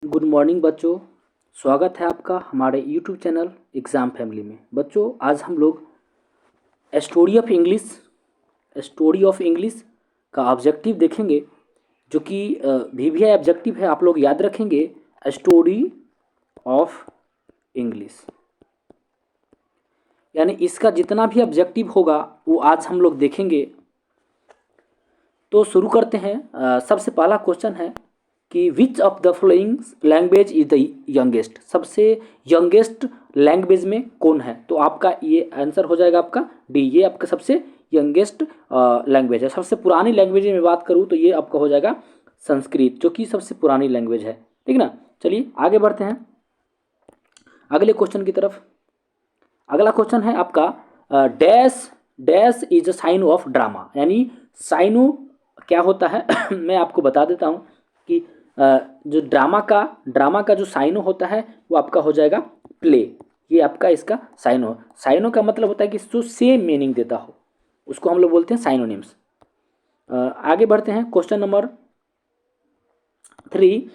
Good morning बच्चों। स्वागत है आपका हमारे यूट्यूब चैनल एग्ज़ाम फैमिली में। बच्चों आज हम लोग स्टोरी ऑफ इंग्लिश का ऑब्जेक्टिव देखेंगे, जो कि वीवीआई ऑब्जेक्टिव है। आप लोग याद रखेंगे स्टोरी ऑफ इंग्लिश, यानी इसका जितना भी ऑब्जेक्टिव होगा वो आज हम लोग देखेंगे। तो शुरू करते हैं। सबसे पहला क्वेश्चन है कि which of the following language is the youngest. सबसे यंगेस्ट लैंग्वेज में कौन है? तो आपका ये आंसर हो जाएगा आपका डी। ये आपका सबसे यंगेस्ट लैंग्वेज है। सबसे पुरानी लैंग्वेज में बात करूँ तो ये आपका हो जाएगा संस्कृत, जो कि सबसे पुरानी लैंग्वेज है। ठीक ना। चलिए आगे बढ़ते हैं अगले क्वेश्चन की तरफ। अगला क्वेश्चन है आपका dash dash is a sign of drama, यानी साइनो क्या होता है मैं आपको बता देता हूँ कि जो ड्रामा का जो साइनो होता है वो आपका हो जाएगा प्ले। ये आपका इसका साइनो। साइनो का मतलब होता है कि जो सेम मीनिंग देता हो, उसको हम लोग बोलते हैं साइनोनिम्स। आगे बढ़ते हैं question number 3।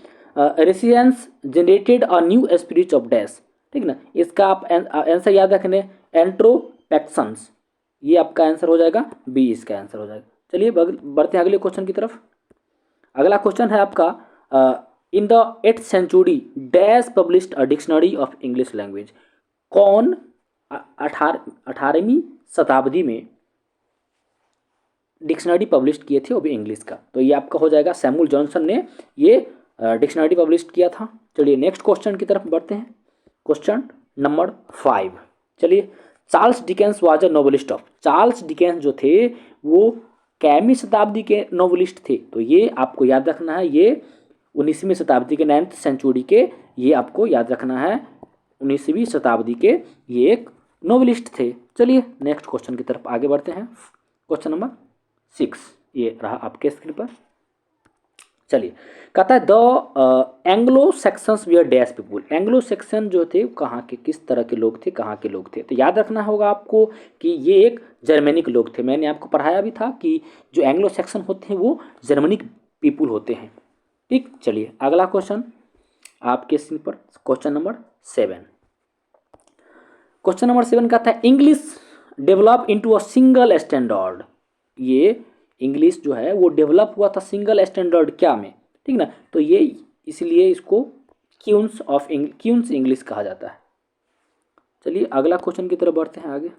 Residence generated a new spirit of dash. ठीक ना। इसका आप आंसर याद रखने, एंट्रोपैक्सन्स। ये आपका आंसर हो जाएगा बी, इसका आंसर हो जाएगा। चलिए बढ़ते हैं अगले क्वेश्चन की तरफ। अगला क्वेश्चन है आपका in the 8th century dash published a dictionary of English language. कौन 18वीं शताब्दी में डिक्शनरी पब्लिश किए थे, वो भी इंग्लिश का? तो ये आपका हो जाएगा सैमुअल जॉनसन ने ये डिक्शनरी पब्लिश किया था। चलिए नेक्स्ट क्वेश्चन की तरफ बढ़ते हैं। Question number 5। चलिए, Charles Dickens was a novelist of. Charles Dickens जो थे वो कैमी शताब्दी के नोवेलिस्ट थे? तो ये आपको याद रखना है, ये 19वीं शताब्दी के 9th सेंचुरी के, ये आपको याद रखना है 19वीं शताब्दी के ये एक नोवेलिस्ट थे। चलिए नेक्स्ट क्वेश्चन की तरफ आगे बढ़ते हैं। क्वेश्चन नंबर 6 ये रहा आपके स्क्रीन पर। चलिए, कहता है the Anglo Saxons we are dash people. Anglo Saxon जो थे कहाँ के, किस तरह के लोग थे, कहाँ के लोग थे? तो याद रखना होगा आपको कि ये एक जर्मनिक लोग थे। मैंने आपको पढ़ाया भी था कि जो एंग्लो सेक्शन होते हैं वो जर्मनिक पीपुल होते हैं। ठीक, चलिए अगला क्वेश्चन आपके स्क्रीन पर। Question number 7। क्वेश्चन नंबर 7 कहता है English develop into a single standard. ये इंग्लिश जो है वो डेवलप हुआ था सिंगल स्टैंडर्ड क्या में? ठीक ना। तो ये इसलिए इसको क्यूंस इंग्लिश कहा जाता है। चलिए अगला क्वेश्चन की तरफ बढ़ते हैं आगे।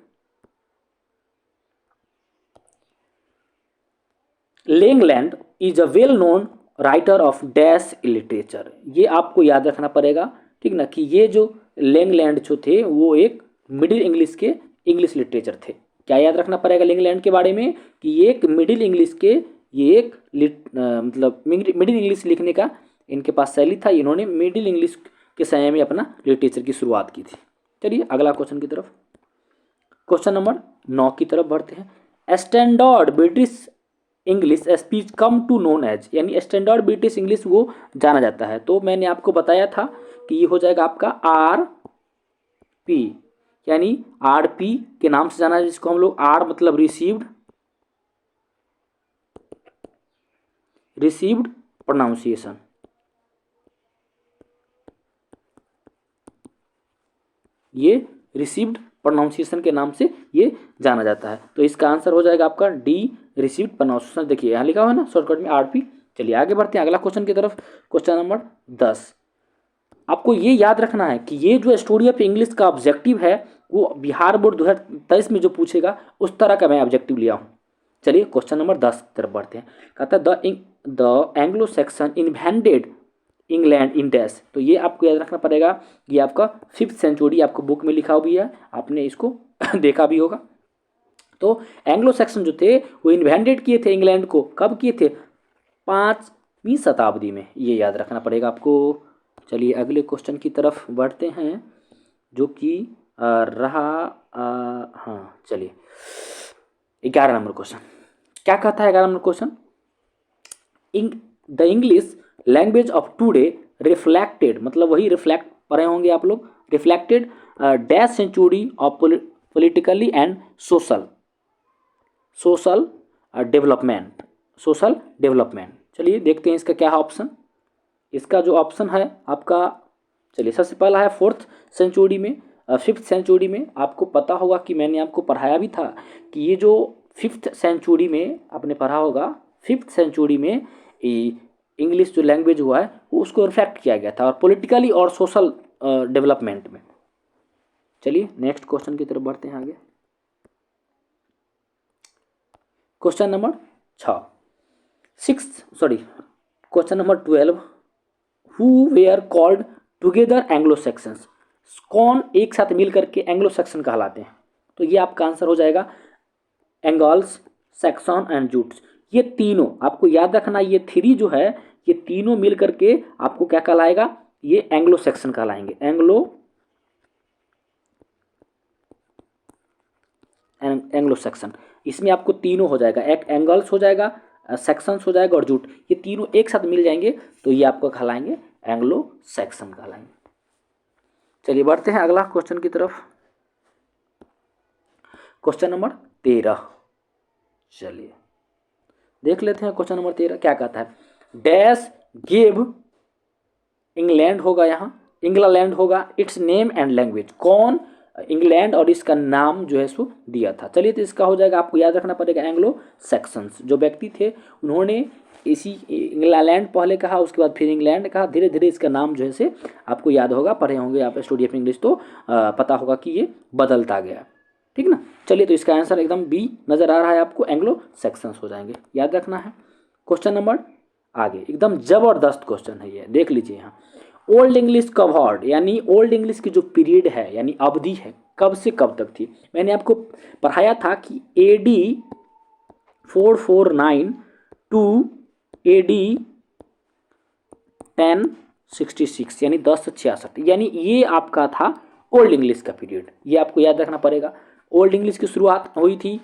Langland is a well known writer of dash literature. ये आपको याद रखना पड़ेगा। ठीक ना, कि ये जो लैंगलैंड जो थे वो एक मिडिल इंग्लिश के इंग्लिश लिटरेचर थे। क्या याद रखना पड़ेगा लैंगलैंड के बारे में? कि ये एक मिडिल इंग्लिश के, ये एक मतलब मिडिल इंग्लिश लिखने का इनके पास शैली था। इन्होंने मिडिल इंग्लिश के समय में अपना लिटरेचर की शुरुआत की थी। चलिए अगला क्वेश्चन की तरफ, क्वेश्चन नंबर 9 की तरफ बढ़ते हैं। Standard British English speech come to known as, यानी स्टैंडर्ड ब्रिटिश इंग्लिश वो जाना जाता है। तो मैंने आपको बताया था कि ये हो जाएगा आपका आर पी, यानी आर पी के नाम से जाना है, जिसको हम लोग आर मतलब रिसीव्ड प्रोनाउंसिएशन, ये रिसीव्ड प्रोनाउंसिएशन के नाम से ये जाना जाता है। तो इसका आंसर हो जाएगा आपका डी, रिसीव्ड प्रोनाउंसिएशन। देखिए यहाँ लिखा हुआ है ना शॉर्टकट में आरपी। चलिए आगे बढ़ते हैं अगला क्वेश्चन की तरफ। Question number 10। आपको ये याद रखना है कि ये जो स्टोरी ऑफ इंग्लिश का ऑब्जेक्टिव है वो बिहार बोर्ड 2023 में जो पूछेगा उस तरह का मैं ऑब्जेक्टिव लिया हूँ। चलिए क्वेश्चन नंबर 10 की तरफ बढ़ते हैं। कहता है the Anglo Saxon invented England in dash. तो ये आपको याद रखना पड़ेगा, ये आपका 5th सेंचुरी आपको बुक में लिखा भी है, आपने इसको देखा भी होगा। तो एंग्लो सेक्शन जो थे वो इन्वेंटेड किए थे इंग्लैंड को, कब किए थे? 5वीं शताब्दी में, ये याद रखना पड़ेगा आपको। चलिए अगले क्वेश्चन की तरफ बढ़ते हैं, जो कि रहा हाँ चलिए 11 नंबर क्वेश्चन। क्या कहता है 11 number question? The English language of today reflected, मतलब वही रिफ्लेक्ट पढ़े होंगे आप लोग, reflected dash century of politically and social development. चलिए देखते हैं इसका क्या है ऑप्शन। इसका जो ऑप्शन है आपका, चलिए सबसे पहला है 4th सेंचुरी में, 5th सेंचुरी में। आपको पता होगा कि मैंने आपको पढ़ाया भी था कि ये जो 5th सेंचुरी में आपने पढ़ा होगा, 5th सेंचुरी में इंग्लिश जो लैंग्वेज हुआ है वो उसको रिफ्लेक्ट किया गया था, और पॉलिटिकली और सोशल डेवलपमेंट में। चलिए नेक्स्ट क्वेश्चन की तरफ बढ़ते हैं आगे। Question number question number 12, who where called together Anglo sections, कौन एक साथ मिल करके एंग्लो सेक्शन कहलाते हैं? तो ये आपका आंसर हो जाएगा एंगल्स, सैक्सन एंड जूट्स। ये तीनों आपको याद रखना, ये 3 जो है ये तीनों मिल करके आपको क्या कहलाएगा, ये एंग्लो सेक्शन कहलाएंगे, एंग्लो सेक्शन। इसमें आपको तीनों हो जाएगा, एक एंगल्स हो जाएगा, सेक्शंस हो जाएगा और जूट, ये तीनों एक साथ मिल जाएंगे तो ये आपको कहलाएंगे एंग्लो सेक्शन कहलाएंगे। चलिए बढ़ते हैं अगला क्वेश्चन की तरफ। क्वेश्चन नंबर 13, चलिए देख लेते हैं क्वेश्चन नंबर 13 क्या कहता है। डैश गिव, इंग्लैंड होगा, यहाँ इंग्लैंड होगा, इट्स नेम एंड लैंग्वेज, कौन इंग्लैंड और इसका नाम जो है सो दिया था? चलिए तो इसका हो जाएगा, आपको याद रखना पड़ेगा एंग्लो सेक्शंस। जो व्यक्ति थे उन्होंने इसी इंग्लैंड पहले कहा, उसके बाद फिर इंग्लैंड कहा, धीरे धीरे इसका नाम जो है से आपको याद होगा, पढ़े होंगे आप स्टडी ऑफ इंग्लिश, तो पता होगा कि ये बदलता गया, ठीक ना। चलिए तो इसका आंसर एकदम बी नज़र आ रहा है आपको, एंग्लो सेक्शंस हो जाएंगे, याद रखना है। क्वेश्चन नंबर आगे, एकदम जबरदस्त क्वेश्चन है ये, देख लीजिए यहाँ। ओल्ड इंग्लिश कवर्ड, यानी ओल्ड इंग्लिश की जो पीरियड है यानी अवधि है, कब से कब तक थी? मैंने आपको पढ़ाया था कि AD 449 टू AD 1066, यानी 1066, यानी ये आपका था ओल्ड इंग्लिश का पीरियड, ये आपको याद रखना पड़ेगा। ओल्ड इंग्लिश की शुरुआत हुई थी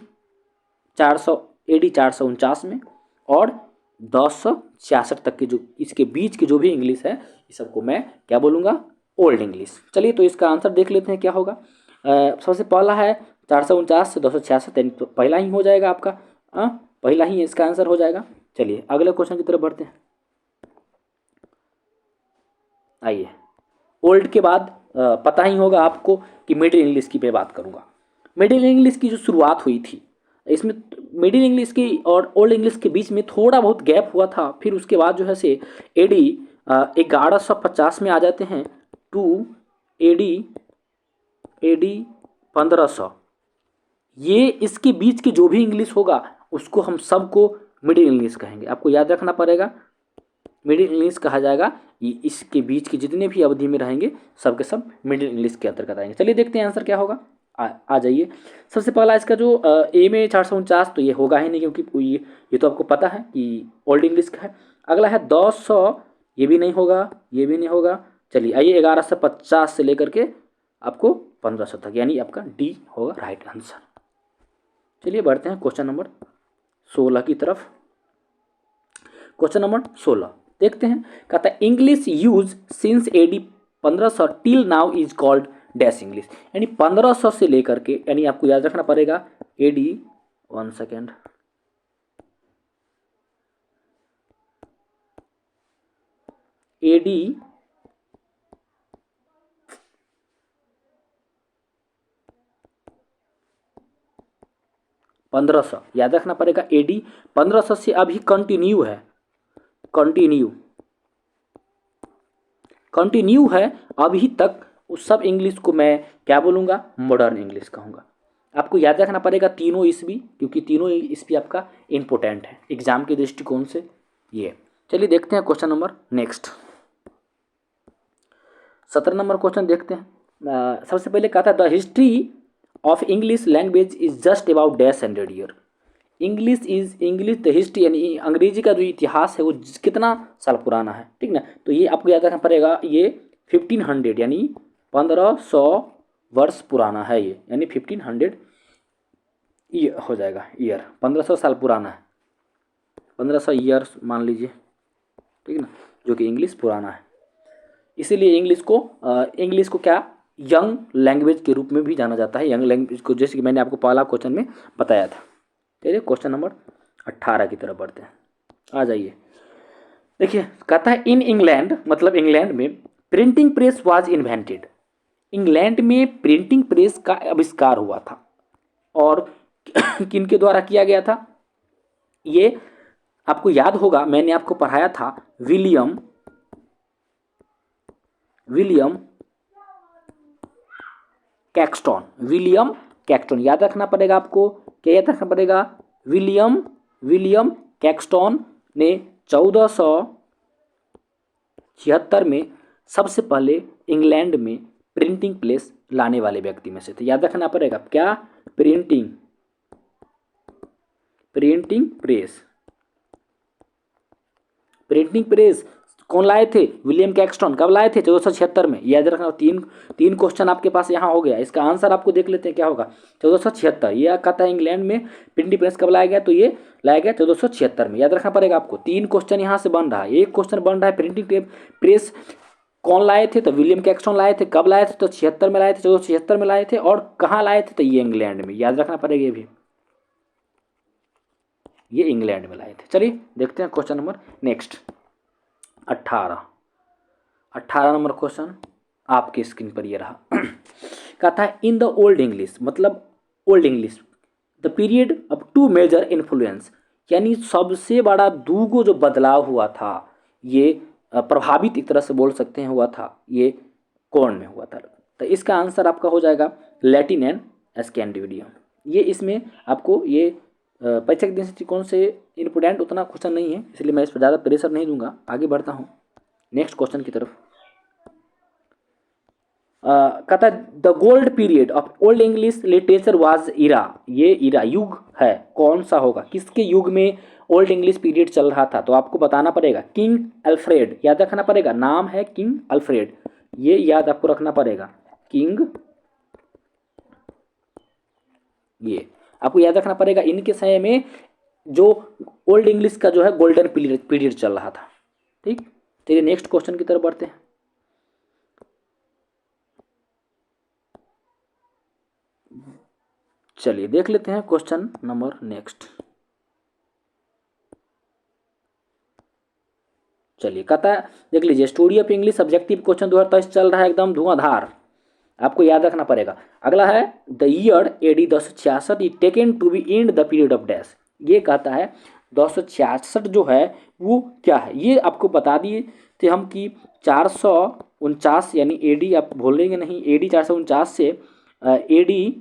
400 AD 449 में, और 1066 तक की जो इसके बीच की जो भी इंग्लिश है, ये सबको मैं क्या बोलूँगा, ओल्ड इंग्लिश। चलिए तो इसका आंसर देख लेते हैं क्या होगा। सबसे पहला है 449 से 266, यानी तो पहला ही हो जाएगा आपका, पहला ही इसका आंसर हो जाएगा। चलिए अगले क्वेश्चन की तरफ बढ़ते हैं। आइए, ओल्ड के बाद पता ही होगा आपको कि मिडिल इंग्लिश की मैं बात करूँगा। मिडिल इंग्लिश की जो शुरुआत हुई थी, इसमें मिडिल इंग्लिश की और ओल्ड इंग्लिश के बीच में थोड़ा बहुत गैप हुआ था, फिर उसके बाद जो है से AD 1150 में आ जाते हैं टू AD 1500। ये इसके बीच की जो भी इंग्लिश होगा उसको हम सबको मिडिल इंग्लिश कहेंगे, आपको याद रखना पड़ेगा, मिडिल इंग्लिश कहा जाएगा। ये इसके बीच की जितने भी अवधि में रहेंगे सब के सब मिडिल इंग्लिश के अंतर्गत आएंगे। चलिए देखते हैं आंसर क्या होगा। आ जाइए। सबसे पहला इसका जो A में 449, तो ये होगा ही नहीं, क्योंकि ये तो आपको पता है कि ओल्ड इंग्लिश का है। अगला है 200, ये भी नहीं होगा, ये भी नहीं होगा। चलिए आइए 1150 से लेकर के आपको 1500 तक, यानी आपका D होगा राइट आंसर। चलिए बढ़ते हैं क्वेश्चन नंबर 16 की तरफ। क्वेश्चन नंबर 16 देखते हैं, कहता है English use since AD 1500 till now is called dash English, यानी 1500 से लेकर के, यानी आपको याद रखना पड़ेगा AD 1 सेकेंड, AD 1500 याद रखना पड़ेगा। AD 1500 से अभी कंटिन्यू है, कंटिन्यू है अभी तक। उस सब इंग्लिश को मैं क्या बोलूँगा, मॉडर्न इंग्लिश कहूँगा। आपको याद रखना पड़ेगा तीनों ईस्वी, क्योंकि तीनों ईस्वी आपका इम्पोर्टेंट है एग्जाम के दृष्टिकोण से ये। चलिए देखते हैं question number next, 17 number question देखते हैं। सबसे पहले कहता है the history of English language is just about dash 100 year. English the history, यानी अंग्रेजी का जो इतिहास है वो कितना साल पुराना है, ठीक ना। तो ये आपको याद रखना पड़ेगा, ये 1500 यानी 1500 वर्ष पुराना है ये, यानी 1500 ये हो जाएगा ईयर, 1500 साल पुराना है, 1500 ईयर मान लीजिए, ठीक ना, जो कि इंग्लिश पुराना है। इसीलिए इंग्लिश को क्या यंग लैंग्वेज के रूप में भी जाना जाता है, यंग लैंग्वेज को, जैसे कि मैंने आपको पहला क्वेश्चन में बताया था। चलिए क्वेश्चन नंबर 18 की तरफ बढ़ते हैं। आ जाइए, देखिए कहता है इन इंग्लैंड, मतलब इंग्लैंड में printing press was invented. England में प्रिंटिंग प्रेस का आविष्कार हुआ था और किन के द्वारा किया गया था? ये आपको याद होगा, मैंने आपको पढ़ाया था William William Caxton. William Caxton याद रखना पड़ेगा आपको। क्या याद रखना पड़ेगा? विलियम विलियम कैक्सटन ने 1476 में सबसे पहले इंग्लैंड में प्रिंटिंग प्रेस लाने वाले व्यक्ति में से थे। याद रखना पड़ेगा क्या? Printing press. प्रिंटिंग प्रेस कौन लाए थे? William Caxton. कब लाए थे? 1476 में। याद रखना। तीन तीन क्वेश्चन आपके पास यहाँ हो गया। इसका आंसर आपको देख लेते हैं क्या होगा। 1476। ये कहता है इंग्लैंड में प्रिंटिंग प्रेस कब लाया गया, तो ये लाया गया 1476 में। याद रखना पड़ेगा आपको। तीन क्वेश्चन यहाँ से बन रहा है। एक क्वेश्चन बन रहा है प्रिंटिंग प्रेस कौन लाए थे, तो विलियम कैक्सटन लाए थे। कब लाए थे? तो 76 में लाए थे, 1476 में लाए थे। और कहाँ लाए थे? तो ये इंग्लैंड में। याद रखना पड़ेगा ये भी, ये इंग्लैंड में लाए थे। चलिए देखते हैं question number next 18 number question आपके स्क्रीन पर ये रहा। कहता है इन द ओल्ड इंग्लिश, मतलब Old English the period of two major influence, यानी सबसे बड़ा दूगो जो बदलाव हुआ था, ये प्रभावित एक तरह से बोल सकते हैं हुआ था, ये कौन में हुआ था? तो इसका आंसर आपका हो जाएगा लैटिन एंड स्कैंडिनेवियन। ये इसमें आपको ये परीक्षा के दृष्टिकोण से इम्पोर्टेंट उतना क्वेश्चन नहीं है, इसलिए मैं इस पर ज़्यादा प्रेशर नहीं दूंगा। आगे बढ़ता हूँ नेक्स्ट क्वेश्चन की तरफ। कहता है the gold period of old English literature was era. ये इरा युग है, कौन सा होगा? किसके युग में ओल्ड इंग्लिश पीरियड चल रहा था? तो आपको बताना पड़ेगा किंग अल्फ्रेड। याद रखना पड़ेगा, नाम है किंग अल्फ्रेड, ये याद आपको रखना पड़ेगा। किंग, ये आपको याद रखना पड़ेगा। इनके समय में जो ओल्ड इंग्लिश का जो है गोल्डन पीरियड चल रहा था। ठीक, चलिए नेक्स्ट क्वेश्चन की तरफ बढ़ते हैं। चलिए देख लेते हैं क्वेश्चन नंबर नेक्स्ट। चलिए कहता है देख लीजिए story of English subjective question 2023 चल रहा है एकदम धुआंधार, आपको याद रखना पड़ेगा। अगला है the year AD 1066 is taken to be end the period of dash. ये कहता है 1066 जो है वो क्या है, ये आपको बता दिए थे हम कि 449 यानी AD आप भूलेंगे नहीं, AD 449 से AD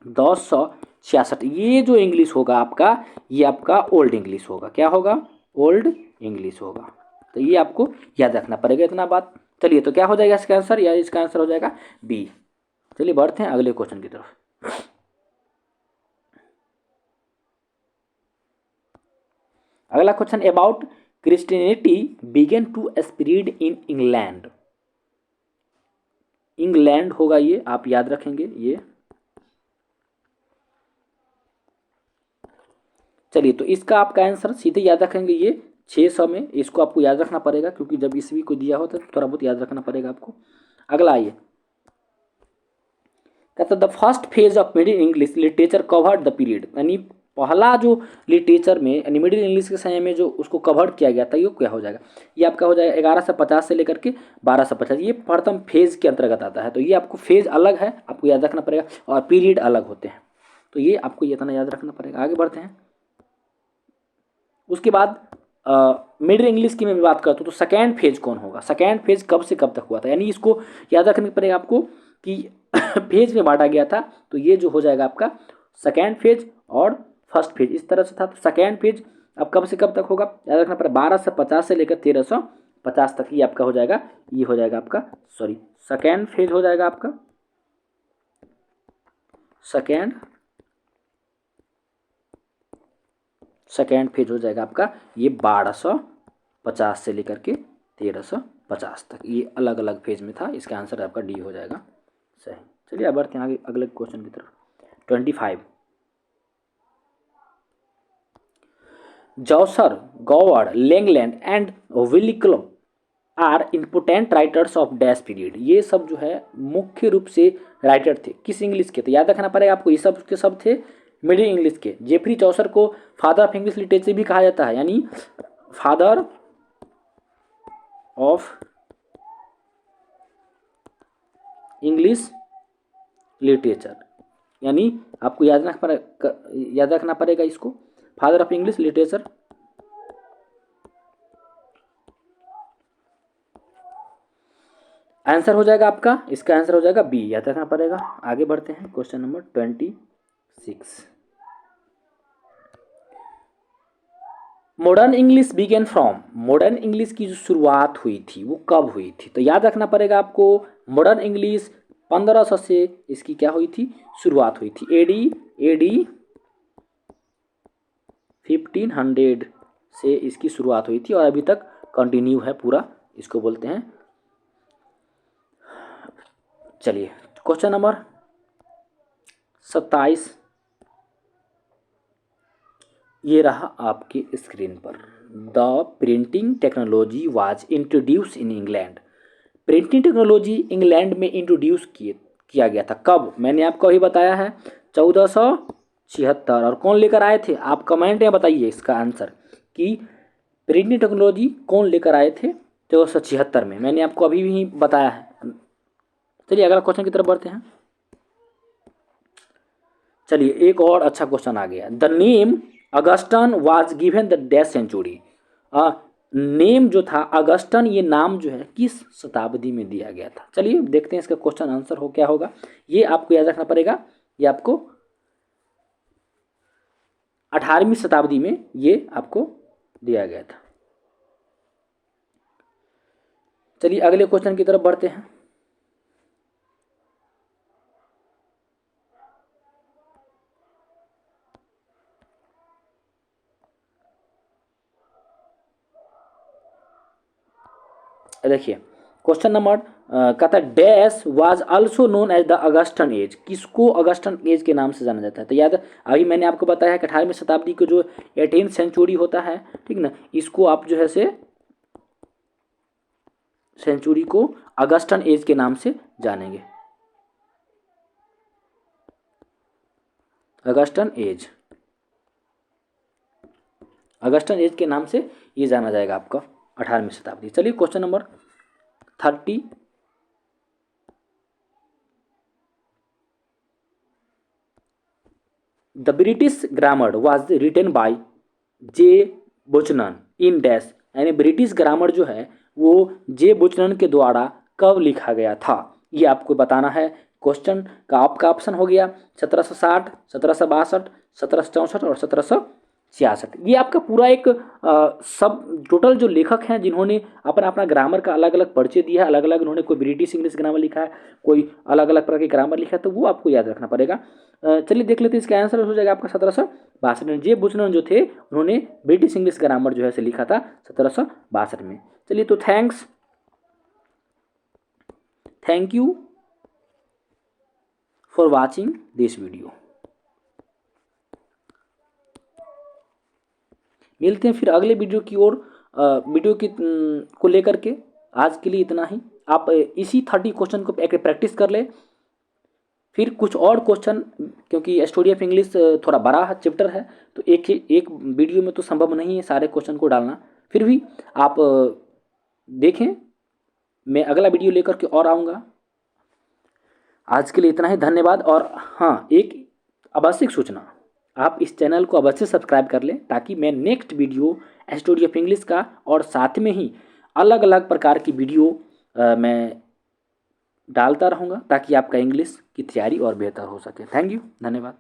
1066, ये जो इंग्लिश होगा आपका, ये आपका ओल्ड इंग्लिश होगा। क्या होगा? ओल्ड इंग्लिश होगा। तो ये आपको याद रखना पड़ेगा इतना बात। चलिए तो क्या हो जाएगा इसका आंसर, या इसका आंसर हो जाएगा बी। चलिए बढ़ते हैं अगले क्वेश्चन की तरफ। अगला question about Christianity begin to spread in England. England होगा ये, आप याद रखेंगे ये। चलिए तो इसका आपका आंसर सीधे याद रखेंगे ये 600 में। इसको आपको याद रखना पड़ेगा क्योंकि जब ईस्वी को दिया हो तो थोड़ा बहुत याद रखना पड़ेगा आपको। अगला आइए, कहता the first phase of middle English literature covered the period, यानी पहला जो लिटरेचर में यानी मिडिल इंग्लिश के समय में जो उसको कवर किया गया था, ये क्या हो जाएगा? ये आपका हो जाएगा 1150 से लेकर के 1250। ये प्रथम फेज के अंतर्गत आता है। तो ये आपको फेज अलग है, आपको याद रखना पड़ेगा, और पीरियड अलग होते हैं। तो ये आपको ये इतना याद रखना पड़ेगा। आगे बढ़ते हैं। उसके बाद मिडिल इंग्लिश की मैं बात करता हूँ तो सेकेंड फेज कौन होगा? सेकेंड फेज कब से कब तक हुआ था, यानी इसको याद रखना पड़ेगा आपको कि फेज में बांटा गया था। तो ये जो हो जाएगा आपका सेकेंड फेज और फर्स्ट फेज इस तरह से था। तो सेकेंड फेज अब कब से कब तक होगा? याद रखना पड़ेगा 1250 से लेकर 1350 तक। ये आपका हो जाएगा, ये हो जाएगा आपका सेकेंड फेज हो जाएगा आपका। सेकेंड फेज हो जाएगा आपका ये 1250 से लेकर के 1350 तक। ये अलग अलग फेज में था। इसका आंसर आपका डी हो जाएगा सही। चलिए अब बढ़ते हैं आगे अगले क्वेश्चन की तरफ। 25 जॉसर, गॉवर्ड, लैंगलैंड एंड विलिकम are important writers of dash period. ये सब जो है मुख्य रूप से राइटर थे किस इंग्लिश के? तो याद रखना पड़ेगा आपको, ये सब के सब थे मिडिल इंग्लिश के। जेफरी चौसर को फादर ऑफ इंग्लिश लिटरेचर भी कहा जाता है, यानी फादर ऑफ इंग्लिश लिटरेचर, यानी आपको याद रखना पड़ेगा इसको, father of English literature. Answer हो जाएगा आपका, इसका आंसर हो जाएगा बी, याद रखना पड़ेगा। आगे बढ़ते हैं, question number 26। Modern English begin from, modern English की जो शुरुआत हुई थी वो कब हुई थी? तो याद रखना पड़ेगा आपको, मॉडर्न इंग्लिश 1500 से इसकी क्या हुई थी, शुरुआत हुई थी। एडी 1500 से इसकी शुरुआत हुई थी और अभी तक कंटिन्यू है पूरा, इसको बोलते हैं। चलिए क्वेश्चन नंबर 27 ये रहा आपकी स्क्रीन पर। The printing technology was introduce in England, printing technology England में इंट्रोड्यूस किया गया था कब? मैंने आपको अभी बताया है 1476। और कौन लेकर आए थे? आप कमेंट में बताइए इसका आंसर कि प्रिंटिंग टेक्नोलॉजी कौन लेकर आए थे 1476 में, मैंने आपको अभी भी बताया है। चलिए अगला क्वेश्चन की तरफ बढ़ते हैं। चलिए एक और अच्छा क्वेश्चन आ गया। The name Augustan was given the dash century, name जो था अगस्टन, ये नाम जो है किस शताब्दी में दिया गया था? चलिए देखते हैं इसका क्वेश्चन आंसर हो क्या होगा। ये आपको याद रखना पड़ेगा, ये आपको 18वीं शताब्दी में ये आपको दिया गया था। चलिए अगले क्वेश्चन की तरफ बढ़ते हैं। देखिए क्वेश्चन नंबर कहता है dash was also known as the Augustan age, किसको अगस्टन एज के नाम से जाना जाता है? तो याद अभी मैंने आपको बताया है कि 18वीं शताब्दी को जो 18th सेंचुरी होता है, ठीक ना, इसको आप जो है से सेंचुरी को अगस्टन एज के नाम से जानेंगे। अगस्टन एज के नाम से ये जाना जाएगा आपका 18वीं शताब्दी। चलिए question number 30। The British grammar was written by J Buchanan in dash, यानी ब्रिटिश ग्रामर जो है वो जे बुचनन के द्वारा कब लिखा गया था, ये आपको बताना है। क्वेश्चन का आपका ऑप्शन हो गया 1760, 1762, 1764 और 1766। ये आपका पूरा एक सब टोटल जो लेखक हैं जिन्होंने अपना अपना ग्रामर का अलग अलग परिचय दिया है, अलग अलग उन्होंने कोई ब्रिटिश इंग्लिश ग्रामर लिखा है, कोई अलग अलग प्रकार के ग्रामर लिखा है, तो वो आपको याद रखना पड़ेगा। चलिए देख लेते हैं, इसका आंसर हो जाएगा आपका 1762 में। जे बुचनन जो थे उन्होंने ब्रिटिश इंग्लिश ग्रामर जो है से लिखा था 1762 में। चलिए तो thank you for watching this video. मिलते हैं फिर अगले वीडियो की ओर, वीडियो की को लेकर के। आज के लिए इतना ही। आप इसी 30 क्वेश्चन को एक प्रैक्टिस कर ले, फिर कुछ और क्वेश्चन, क्योंकि स्टोरी ऑफ इंग्लिश थोड़ा बड़ा चैप्टर है, तो एक वीडियो में तो संभव नहीं है सारे क्वेश्चन को डालना। फिर भी आप देखें, मैं अगला वीडियो लेकर के और आऊँगा। आज के लिए इतना ही, धन्यवाद। और हाँ, एक आवश्यक सूचना, आप इस चैनल को अवश्य सब्सक्राइब कर लें ताकि मैं next video story of English का और साथ में ही अलग अलग प्रकार की वीडियो मैं डालता रहूँगा ताकि आपका इंग्लिश की तैयारी और बेहतर हो सके। थैंक यू, धन्यवाद।